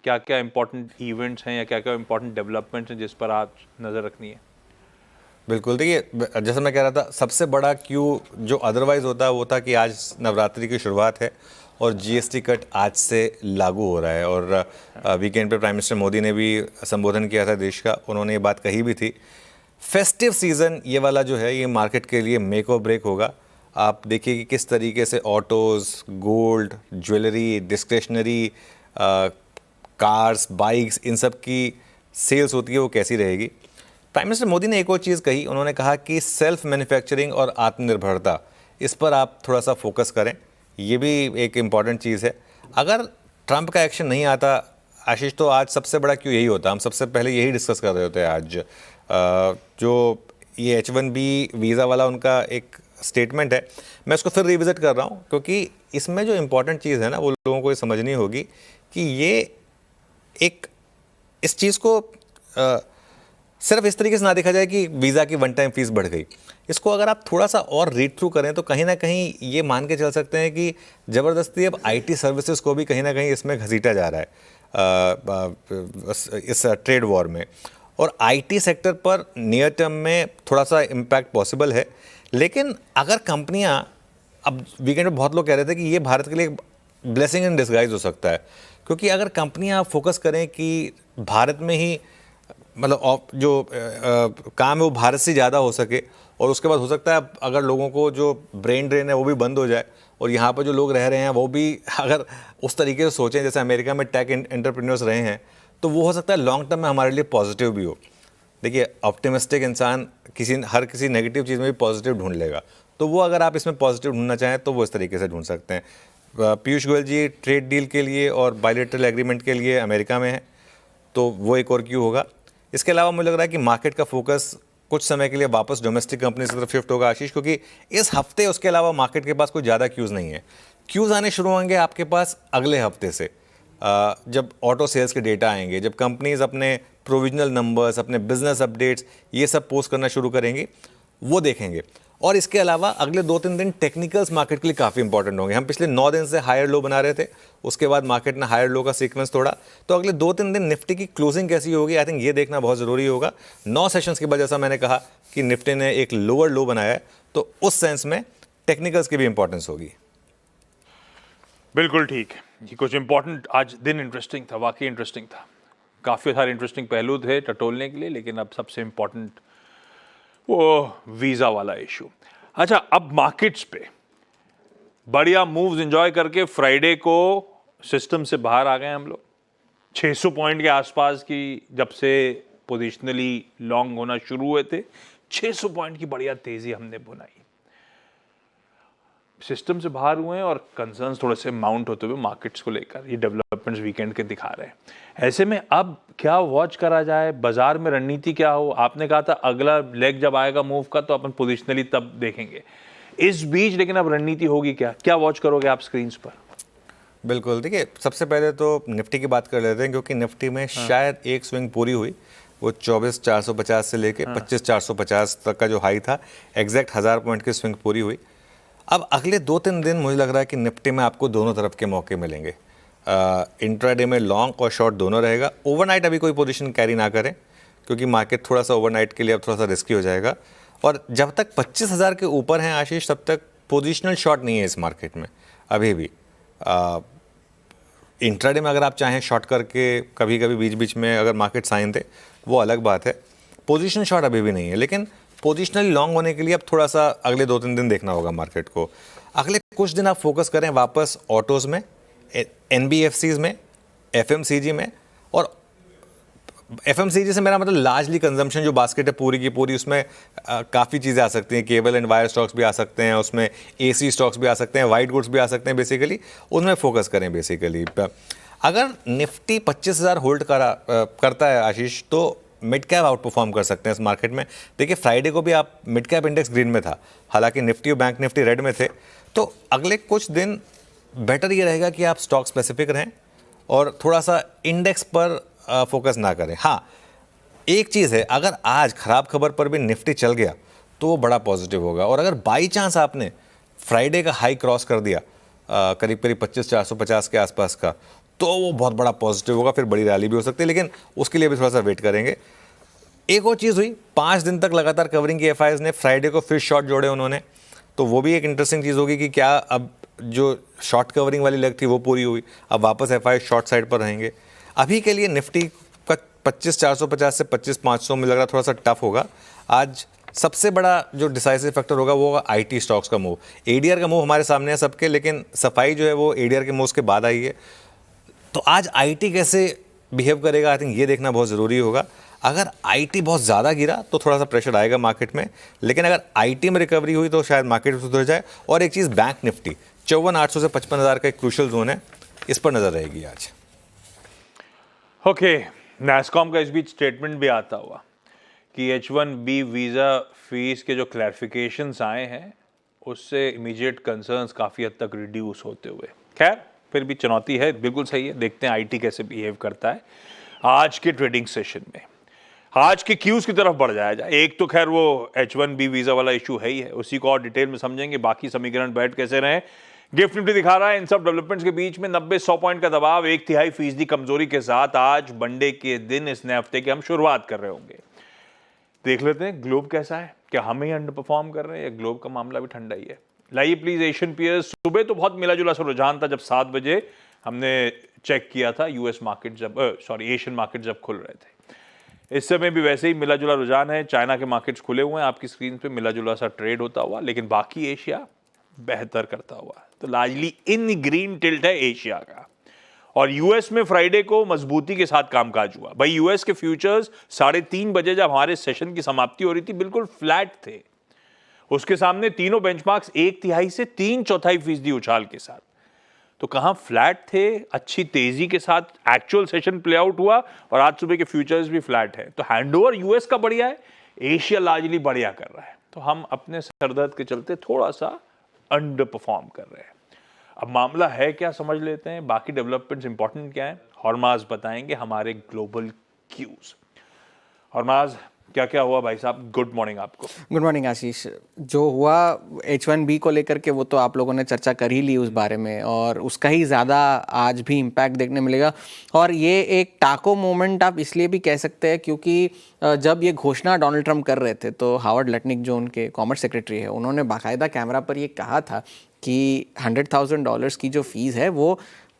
क्या क्या important events हैं या क्या क्या इंपॉर्टेंट डेवलपमेंट्स हैं जिस पर आज नज़र रखनी है? बिल्कुल, देखिए जैसा मैं कह रहा था, सबसे बड़ा क्यू जो अदरवाइज होता है वो था कि आज नवरात्रि की शुरुआत है और जीएसटी कट आज से लागू हो रहा है। और वीकेंड पे प्राइम मिनिस्टर मोदी ने भी संबोधन किया था देश का, उन्होंने ये बात कही भी थी। फेस्टिव सीज़न ये वाला जो है ये मार्केट के लिए मेक और ब्रेक होगा। आप देखिए कि किस तरीके से autos, gold, jewellery, discretionary, cars, bikes, इन सब की सेल्स होती है वो कैसी रहेगी। प्राइम मिनिस्टर मोदी ने एक और चीज़ कही, उन्होंने कहा कि सेल्फ मैन्युफैक्चरिंग और आत्मनिर्भरता, इस पर आप थोड़ा सा फोकस करें, ये भी एक इम्पॉर्टेंट चीज़ है। अगर ट्रंप का एक्शन नहीं आता आशीष, तो आज सबसे बड़ा क्यों यही होता, हम सबसे पहले यही डिस्कस कर रहे होते हैं आज। जो ये H1B वीज़ा वाला उनका एक स्टेटमेंट है, मैं उसको फिर रिविज़िट कर रहा हूँ क्योंकि इसमें जो इम्पॉर्टेंट चीज़ है ना वो लोगों को ये समझनी होगी कि ये एक इस चीज़ को सिर्फ इस तरीके से ना देखा जाए कि वीज़ा की वन टाइम फीस बढ़ गई। इसको अगर आप थोड़ा सा और रीड थ्रू करें तो कहीं ना कहीं ये मान के चल सकते हैं कि ज़बरदस्ती अब IT सर्विसेज को भी कहीं ना कहीं इसमें घसीटा जा रहा है इस ट्रेड वॉर में। और IT सेक्टर पर नियर टर्म में थोड़ा सा इम्पैक्ट पॉसिबल है। लेकिन अगर कंपनियां, अब वीकेंड में बहुत लोग कह रहे थे कि ये भारत के लिए ब्लेसिंग इन डिस्गाइज हो सकता है, क्योंकि अगर कंपनियां फोकस करें कि भारत में ही मतलब जो काम है वो भारत से ज़्यादा हो सके, और उसके बाद हो सकता है अगर लोगों को जो ब्रेन ड्रेन है वो भी बंद हो जाए और यहाँ पर जो लोग रह रहे हैं वो भी अगर उस तरीके से सोचें जैसे अमेरिका में टेक एंटरप्रेन्योर्स रहे हैं, तो वो हो सकता है लॉन्ग टर्म में हमारे लिए पॉजिटिव भी हो। देखिए ऑप्टिमिस्टिक इंसान हर किसी नेगेटिव चीज़ में भी पॉजिटिव ढूंढ लेगा, तो वो अगर आप इसमें पॉजिटिव ढूंढना चाहें तो वो इस तरीके से ढूंढ सकते हैं। पीयूष गोयल जी ट्रेड डील के लिए और बायलैटरल एग्रीमेंट के लिए अमेरिका में है, तो वो एक और क्यों होगा। इसके अलावा मुझे लग रहा है कि मार्केट का फोकस कुछ समय के लिए वापस डोमेस्टिक कंपनीज की तरफ शिफ्ट होगा आशीष, क्योंकि इस हफ्ते उसके अलावा मार्केट के पास कोई ज़्यादा क्यूज़ नहीं है। क्यूज़ आने शुरू होंगे आपके पास अगले हफ्ते से, जब ऑटो सेल्स के डेटा आएंगे, जब कंपनीज अपने प्रोविजनल नंबर्स, अपने बिजनेस अपडेट्स ये सब पोस्ट करना शुरू करेंगे, वो देखेंगे। और इसके अलावा अगले 2-3 दिन टेक्निकल्स मार्केट के लिए काफ़ी इंपॉर्टेंट होंगे। हम पिछले 9 दिन से हायर लो बना रहे थे, उसके बाद मार्केट ने हायर लो का सीक्वेंस तोड़ा, तो अगले 2-3 दिन निफ्टी की क्लोजिंग कैसी होगी, आई थिंक ये देखना बहुत ज़रूरी होगा। 9 सेशंस के बाद जैसा मैंने कहा कि निफ्टी ने एक लोअर लो बनाया है, तो उस सेंस में टेक्निकल्स की भी इंपॉर्टेंस होगी। बिल्कुल ठीक है, ये कुछ इंपॉर्टेंट आज दिन इंटरेस्टिंग था, वाकई इंटरेस्टिंग था। काफ़ी सारे इंटरेस्टिंग पहलू थे टटोलने के लिए, लेकिन अब सबसे इंपॉर्टेंट वो वीज़ा वाला इशू। अच्छा, अब मार्केट्स पे बढ़िया मूव्स एंजॉय करके फ्राइडे को सिस्टम से बाहर आ गए हम लोग। 600 पॉइंट के आसपास की जब से पोजिशनली लॉन्ग होना शुरू हुए थे, 600 पॉइंट की बढ़िया तेजी हमने बुनाई, सिस्टम से बाहर हुए हैं और कंसर्न्स थोड़े से माउंट होते हुए मार्केट्स को लेकर ये डेवलपमेंट्स वीकेंड के दिखा रहे हैं। ऐसे में अब क्या वॉच करा जाए, बाजार में रणनीति क्या हो? आपने कहा था अगला लेग जब आएगा मूव का तो अपन पोजिशनली तब देखेंगे, इस बीच लेकिन अब रणनीति होगी क्या, क्या वॉच करोगे आप स्क्रीन्स पर? बिल्कुल, देखिए सबसे पहले तो निफ्टी की बात कर लेते हैं, क्योंकि निफ्टी में शायद एक स्विंग पूरी हुई, वो 24,450 से लेके 25,450 तक का जो हाई था, एग्जैक्ट 1000 पॉइंट की स्विंग पूरी हुई। अब अगले 2-3 दिन मुझे लग रहा है कि निफ्टी में आपको दोनों तरफ के मौके मिलेंगे। इंट्राडे में लॉन्ग और शॉर्ट दोनों रहेगा। ओवरनाइट अभी कोई पोजीशन कैरी ना करें, क्योंकि मार्केट थोड़ा सा ओवरनाइट के लिए अब थोड़ा सा रिस्की हो जाएगा। और जब तक 25,000 के ऊपर हैं आशीष, तब तक पोजिशनल शॉर्ट नहीं है इस मार्केट में अभी भी। इंट्राडे में अगर आप चाहें शॉर्ट करके कभी कभी बीच बीच में अगर मार्केट साइन दे, वो अलग बात है। पोजीशन शॉर्ट अभी भी नहीं है, लेकिन पोजिशनली लॉन्ग होने के लिए अब थोड़ा सा अगले 2-3 दिन देखना होगा मार्केट को। अगले कुछ दिन आप फोकस करें वापस ऑटोज़ में, NBFCs में, FMCG में। और FMCG से मेरा मतलब लार्जली कंजम्पशन जो बास्केट है पूरी की पूरी, उसमें काफ़ी चीज़ें आ सकती हैं। केबल एंड वायर स्टॉक्स भी आ सकते हैं, उसमें AC स्टॉक्स भी आ सकते हैं, वाइट गुड्स भी आ सकते हैं। बेसिकली उसमें फोकस करें। बेसिकली अगर निफ्टी 25,000 होल्ड करता है आशीष, तो मिड कैप आउट परफॉर्म कर सकते हैं इस मार्केट में। देखिए फ्राइडे को भी आप मिड कैप इंडेक्स ग्रीन में था, हालांकि निफ्टी और बैंक निफ्टी रेड में थे। तो अगले कुछ दिन बेटर ये रहेगा कि आप स्टॉक स्पेसिफिक रहें और थोड़ा सा इंडेक्स पर फोकस ना करें। हाँ, एक चीज़ है, अगर आज ख़राब खबर पर भी निफ्टी चल गया तो वो बड़ा पॉजिटिव होगा। और अगर बाई चांस आपने फ्राइडे का हाई क्रॉस कर दिया करीब करीब 25,450 के आसपास का, तो वो बहुत बड़ा पॉजिटिव होगा, फिर बड़ी रैली भी हो सकती है, लेकिन उसके लिए भी थोड़ा सा वेट करेंगे। एक और चीज़ हुई, 5 दिन तक लगातार कवरिंग की एफआईआईज ने, फ्राइडे को फिर शॉर्ट जोड़े उन्होंने, तो वो भी एक इंटरेस्टिंग चीज़ होगी कि क्या अब जो शॉर्ट कवरिंग वाली लेग थी वो पूरी हुई, अब वापस एफआई शॉर्ट साइड पर रहेंगे। अभी के लिए निफ्टी का 25,450 से 25,500 में लग रहा थोड़ा सा टफ होगा। आज सबसे बड़ा जो डिसाइसिव फैक्टर होगा वो होगा आईटी स्टॉक्स का मूव। एडीआर का मूव हमारे सामने है सबके, लेकिन सफाई जो है वो एडीआर के मूव के बाद आई है। तो आज आईटी कैसे बिहेव करेगा, आई थिंक ये देखना बहुत ज़रूरी होगा। अगर आईटी बहुत ज़्यादा गिरा तो थोड़ा सा प्रेशर आएगा मार्केट में, लेकिन अगर आईटी में रिकवरी हुई तो शायद मार्केट सुधर जाए। और एक चीज़, बैंक निफ्टी 54,800 से 55,000 का एक क्रूशल जोन है, इस पर नज़र रहेगी आज। ओके, नैस्कॉम का इस बीच स्टेटमेंट भी आता हुआ कि H1B वीज़ा फीस के जो क्लैरिफिकेशंस आए हैं उससे इमीडिएट कंसर्न्स काफ़ी हद तक रिड्यूस होते हुए, खैर फिर भी चुनौती है, बिल्कुल सही है। देखते हैं आईटी कैसे बिहेव करता है आज के ट्रेडिंग सेशन में। आज के क्यूज की तरफ बढ़ जाया जाए। एक तो खैर वो H1B वीज़ा वाला इशू है ही है, उसी को और डिटेल में समझेंगे। बाकी समीकरण बैठ कैसे रहे, गिफ्ट निफ्टी दिखा रहा है इन सब डेवलपमेंट्स के बीच में 90-100 पॉइंट का दबाव, 1/3% कमजोरी के साथ आज मंडे के दिन इस नए हफ्ते की हम शुरुआत कर रहे होंगे। देख लेते हैं ग्लोब कैसा है, क्या हम ही अंडर परफॉर्म कर रहे हैं या ग्लोब का मामला भी ठंडा ही है। लाइए प्लीज एशियन पीयर्स। सुबह तो बहुत मिला जुला सा रुझान था जब 7 बजे हमने चेक किया था यूएस मार्केट जब एशियन मार्केट जब खुल रहे थे। इस समय भी वैसे ही मिला जुला रुझान है। चाइना के मार्केट्स खुले हुए हैं आपकी स्क्रीन पे, मिला जुला सा ट्रेड होता हुआ, लेकिन बाकी एशिया बेहतर करता हुआ। तो लार्जली इन ग्रीन टिल्ट है एशिया का। और यूएस में फ्राइडे को मजबूती के साथ कामकाज हुआ। भाई यूएस के फ्यूचर्स 3:30 बजे जब हमारे सेशन की समाप्ति हो रही थी बिल्कुल फ्लैट थे। उसके सामने तीनों बेंचमार्क्स 1/3 से 3/4% उछाल के साथ। तो कहां फ्लैट थे, अच्छी तेजी के साथ एक्चुअल सेशन प्ले आउट हुआ और आज सुबह के फ्यूचर्स भी फ्लैट है। तो हैंडओवर यूएस का बढ़िया है, एशिया लार्जली बढ़िया कर रहा है। तो हम अपने सरदर्द के चलते थोड़ा सा अंडर परफॉर्म कर रहे हैं। अब मामला है क्या समझ लेते हैं, बाकी डेवलपमेंट्स इंपॉर्टेंट क्या है हरमाज बताएंगे हमारे ग्लोबल क्यूज। हरमाज क्या क्या हुआ भाई साहब, गुड मॉर्निंग आपको। गुड मॉर्निंग आशीष। जो हुआ H1B को लेकर के वो तो आप लोगों ने चर्चा कर ही ली उस बारे में, और उसका ही ज़्यादा आज भी इम्पैक्ट देखने मिलेगा। और ये एक टाको मोमेंट आप इसलिए भी कह सकते हैं क्योंकि जब ये घोषणा डोनाल्ड ट्रंप कर रहे थे तो हावर्ड लटनिक जो उनके कॉमर्स सेक्रेटरी है उन्होंने बाकायदा कैमरा पर ये कहा था कि $100,000 की जो फीस है वो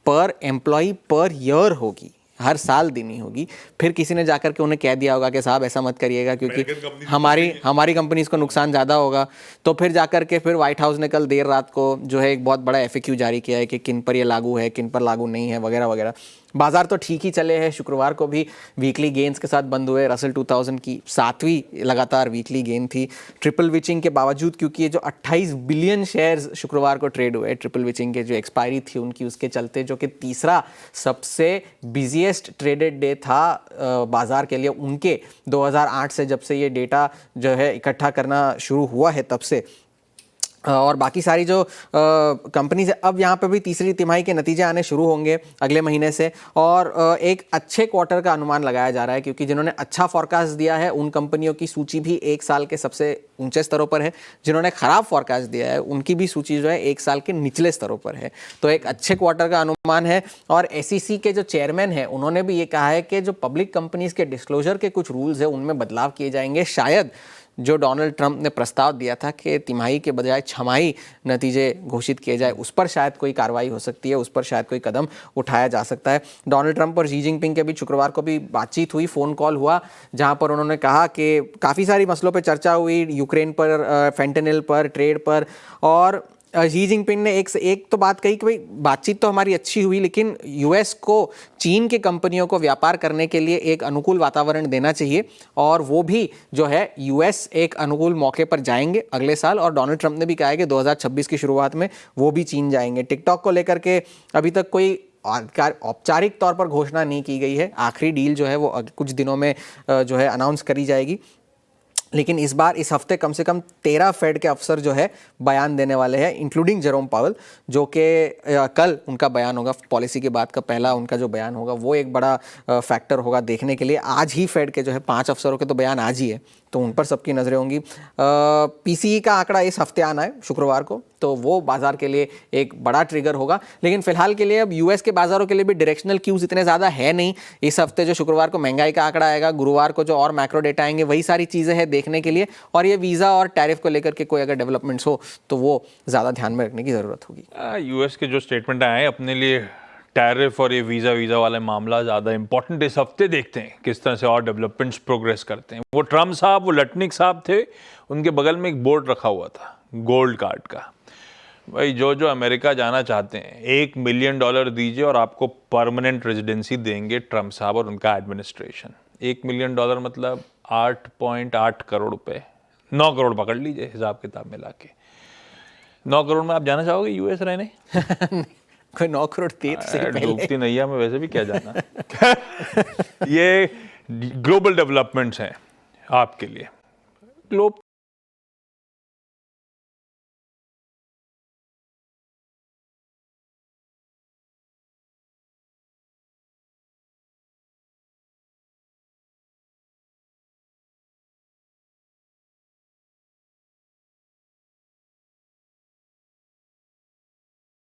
पर एम्प्लॉई पर ईयर होगी, हर साल देनी होगी। फिर किसी ने जाकर के उन्हें कह दिया होगा कि साहब ऐसा मत करिएगा क्योंकि हमारी कंपनीज को नुकसान ज़्यादा होगा। तो फिर जाकर के फिर व्हाइट हाउस ने कल देर रात को जो है एक बहुत बड़ा FAQ जारी किया है कि किन पर ये लागू है, किन पर लागू नहीं है, वगैरह वगैरह। बाजार तो ठीक ही चले हैं, शुक्रवार को भी वीकली गेन्स के साथ बंद हुए। रसल 2000 की 7वीं लगातार वीकली गेन थी ट्रिपल विचिंग के बावजूद, क्योंकि ये जो 28 बिलियन शेयर्स शुक्रवार को ट्रेड हुए ट्रिपल विचिंग के जो एक्सपायरी थी उनकी, उसके चलते, जो कि तीसरा सबसे बिजिएस्ट ट्रेडेड डे था बाजार के लिए उनके 2008 से, जब से ये डेटा जो है इकट्ठा करना शुरू हुआ है तब से। और बाकी सारी जो कंपनीज है, अब यहाँ पे भी तीसरी तिमाही के नतीजे आने शुरू होंगे अगले महीने से, और एक अच्छे क्वार्टर का अनुमान लगाया जा रहा है क्योंकि जिन्होंने अच्छा फॉरकास्ट दिया है उन कंपनियों की सूची भी एक साल के सबसे ऊंचे स्तरों पर है, जिन्होंने खराब फॉरकास्ट दिया है उनकी भी सूची जो है एक साल के निचले स्तरों पर है। तो एक अच्छे क्वार्टर का अनुमान है। और SEC के जो चेयरमैन हैं उन्होंने भी ये कहा है कि जो पब्लिक कंपनीज के डिस्क्लोजर के कुछ रूल्स हैं उनमें बदलाव किए जाएंगे। शायद जो डोनाल्ड ट्रंप ने प्रस्ताव दिया था कि तिमाही के बजाय छमाही नतीजे घोषित किए जाए, उस पर शायद कोई कार्रवाई हो सकती है, उस पर शायद कोई कदम उठाया जा सकता है। डोनाल्ड ट्रंप और शी जिनपिंग के बीच शुक्रवार को भी बातचीत हुई, फ़ोन कॉल हुआ, जहां पर उन्होंने कहा कि काफ़ी सारी मसलों पर चर्चा हुई, यूक्रेन पर, फेंटेनिल पर, ट्रेड पर। और शी जिनपिंग ने एक तो बात कही कि भाई बातचीत तो हमारी अच्छी हुई, लेकिन US को चीन के कंपनियों को व्यापार करने के लिए एक अनुकूल वातावरण देना चाहिए, और वो भी जो है US एक अनुकूल मौके पर जाएंगे अगले साल। और डोनाल्ड ट्रंप ने भी कहा है कि 2026 की शुरुआत में वो भी चीन जाएंगे। टिकटॉक को लेकर के अभी तक कोई औपचारिक तौर पर घोषणा नहीं की गई है, आखिरी डील जो है वो कुछ दिनों में जो है अनाउंस करी जाएगी। लेकिन इस बार इस हफ्ते कम से कम 13 फेड के अफसर जो है बयान देने वाले हैं, इंक्लूडिंग जेरोम पावेल, जो कि कल उनका बयान होगा, पॉलिसी के बाद का पहला उनका जो बयान होगा वो एक बड़ा फैक्टर होगा देखने के लिए। आज ही फेड के जो है 5 अफसरों के तो बयान आज ही है, तो उन पर सबकी नज़रें होंगी। पीसीई का आंकड़ा इस हफ्ते आना है शुक्रवार को, तो वो बाजार के लिए एक बड़ा ट्रिगर होगा। लेकिन फिलहाल के लिए अब यूएस के बाजारों के लिए भी डायरेक्शनल क्यूज इतने ज़्यादा है नहीं। इस हफ्ते जो शुक्रवार को महंगाई का आंकड़ा आएगा, गुरुवार को जो और मैक्रो डेटा आएंगे, वही सारी चीज़ें हैं देखने के लिए। और ये वीज़ा और टैरिफ को लेकर के कोई अगर डेवलपमेंट्स हो तो वो ज़्यादा ध्यान में रखने की ज़रूरत होगी। यूएस के जो स्टेटमेंट आए हैं अपने लिए, टैरिफ और ये वीज़ा वाला मामला ज़्यादा इंपॉर्टेंट इस हफ्ते देखते हैं किस तरह से और डेवलपमेंट्स प्रोग्रेस करते हैं। वो ट्रम्प साहब, वो लटनिक साहब थे, उनके बगल में एक बोर्ड रखा हुआ था गोल्ड कार्ड का। भाई जो अमेरिका जाना चाहते हैं $1 मिलियन दीजिए और आपको परमानेंट रेजिडेंसी देंगे ट्रम्प साहब और उनका एडमिनिस्ट्रेशन। $1 मिलियन मतलब 8.8 करोड़ रुपए, 9 करोड़ पकड़ लीजिए हिसाब किताब मिला के। 9 करोड़ में आप जाना चाहोगे यूएस रहने? कोई 9 करोड़ तीर्थ से पहले डूबती नैया में वैसे भी क्या जाना। ये ग्लोबल डेवलपमेंट्स हैं आपके लिए। ग्लोब